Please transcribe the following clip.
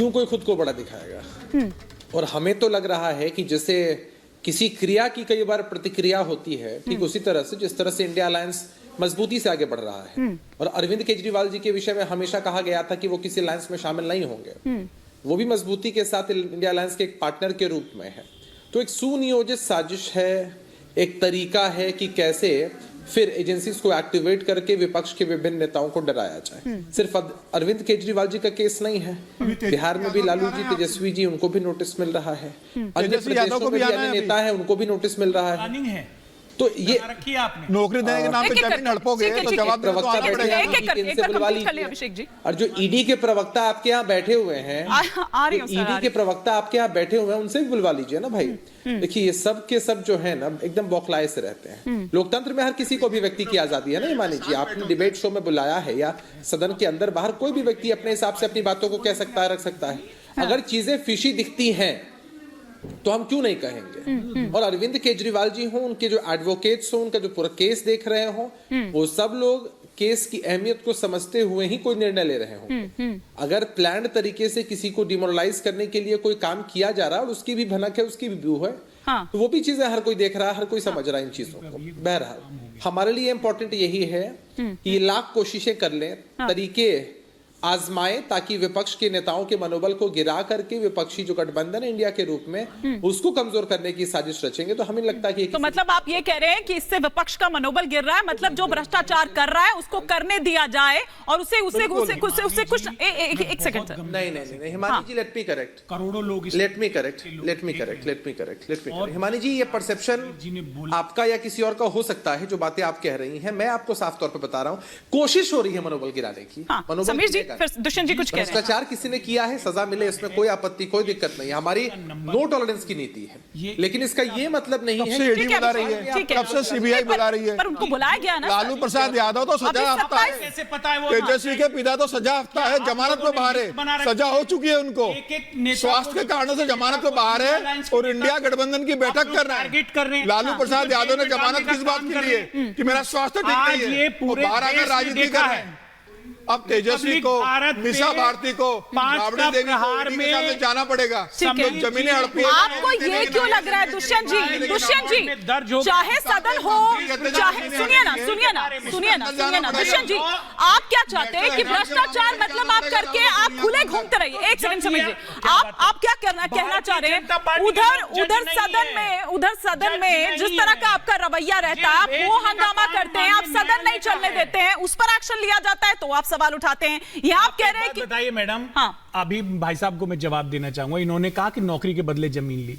क्यों कोई खुद को बड़ा दिखाएगा? और हमें तो लग रहा है कि जैसे किसी क्रिया की कई बार प्रतिक्रिया होती है, ठीक उसी तरह से जिस तरह से इंडिया अलायंस मजबूती से आगे बढ़ रहा है। और अरविंद केजरीवाल जी के विषय में हमेशा कहा गया था कि वो किसी अलायंस में शामिल नहीं होंगे, वो भी मजबूती के साथ इंडिया अलायंस के एक पार्टनर के रूप में है। तो एक सुनियोजित साजिश है, एक तरीका है कि कैसे फिर एजेंसीज को एक्टिवेट करके विपक्ष के विभिन्न नेताओं को डराया जाए। सिर्फ अरविंद केजरीवाल जी का केस नहीं है, बिहार में भी लालू जी, तेजस्वी जी, उनको भी नोटिस मिल रहा है, अन्य प्रदेशों में भी अन्य नेता है, उनको भी नोटिस मिल रहा है। तो ये नौकरी देने के नाम पे जमीन हड़पोगे तो जवाब प्रवक्ता बैठे बुलवा लीजिए। और जो ईडी के प्रवक्ता आपके यहाँ बैठे हुए हैं, ईडी के प्रवक्ता आपके यहाँ बैठे हुए हैं, उनसे भी बुलवा लीजिए ना भाई। देखिए ये सब के सब जो है ना एकदम बौखलाए से रहते हैं। लोकतंत्र में हर किसी को अभिव्यक्ति की आजादी है ना। ये मान लीजिए आपने डिबेट शो में बुलाया है या सदन के अंदर बाहर कोई भी व्यक्ति अपने हिसाब से अपनी बातों को कह सकता है, रख सकता है। अगर चीजें फिशी दिखती हैं तो हम क्यों नहीं कहेंगे? और अरविंद केजरीवाल जी हो, उनके जो एडवोकेट्स हो, उनका जो पूरा केस देख रहे हो, वो सब लोग केस की अहमियत को समझते हुए ही कोई निर्णय ले रहे होंगे। अगर प्लान्ड तरीके से किसी को डिमोरलाइज करने के लिए कोई काम किया जा रहा है और उसकी भी भनक है, उसकी भी व्यू है, तो वो भी चीजें हर कोई देख रहा है, हर कोई समझ रहा है इन चीजों को। बहरहाल हमारे लिए इंपॉर्टेंट यही है कि लाख कोशिशें कर लें, तरीके आजमाए, ताकि विपक्ष के नेताओं के मनोबल को गिरा करके विपक्षी जो गठबंधन है इंडिया के रूप में, उसको कमजोर करने की साजिश रचेंगे। तो हमें लगता है कि तो मतलब आप ये कह रहे हैं कि इससे विपक्ष का मनोबल गिर रहा है, मतलब जो भ्रष्टाचार कर रहा है उसको करने दिया जाए और उसे कुछ एक सेकंड सर। नहीं हिमानी जी, लेट मी करेक्ट, करोड़ों लोग लेट मी करेक्ट हिमानी जी, ये परसेप्शन आपका या किसी और का हो सकता है जो बातें आप कह रही हैं। मैं आपको साफ तौर पर बता रहा हूँ, कोशिश हो रही है मनोबल गिराने की। समीर जी, फिर दुष्यंत जी कुछ कह रहे हैं। भ्रष्टाचार किसी ने किया है, सजा मिले, इसमें कोई आपत्ति, कोई दिक्कत नहीं। हमारी नो टॉलरेंस की नीति है, लेकिन इसका ये मतलब नहीं है ईडी बुला रही है, कब से सीबीआई बुला रही है, पर उनको बुलाया गया ना। लालू प्रसाद यादव तो सजा हफ्ता है, तेजस्वी के पिता तो सजा हफ्ता है, जमानत पे बाहर है, सजा हो चुकी है उनको, स्वास्थ्य के कारणों से जमानत पे बाहर है और इंडिया गठबंधन की बैठक कर रहे हैं। लालू प्रसाद यादव ने जमानत किस बात के लिए? कि मेरा स्वास्थ्य ठीक नहीं है, बाहर आकर राजनीति कर रहे हैं। अब तेजस्वी को, निशा भारती को, राबड़ी देवी को के सामने जाना पड़ेगा, जमीनें हड़पी। आपको ये क्यों लग रहा है दुष्यंत जी, चाहे सदन हो, चाहे सुनिए ना दुष्यंत जी, आप क्या चाहते हैं कि भ्रष्टाचार मतलब आप करके आप खुले घूमते रहिए? एक सेकंड समझिए, आप क्या कहना चाह रहे हैं? उधर सदन में जिस तरह का आपका रवैया रहता है, आप वो हंगामा करते हैं, आप सदन नहीं चलने देते हैं, उस पर एक्शन लिया जाता है तो आप सवाल उठाते हैं। ये आप कह रहे हैं कि बताइए मैडम। हाँ, अभी भाई साहब को मैं जवाब देना चाहूंगा। इन्होंने कहा कि नौकरी के बदले जमीन ली,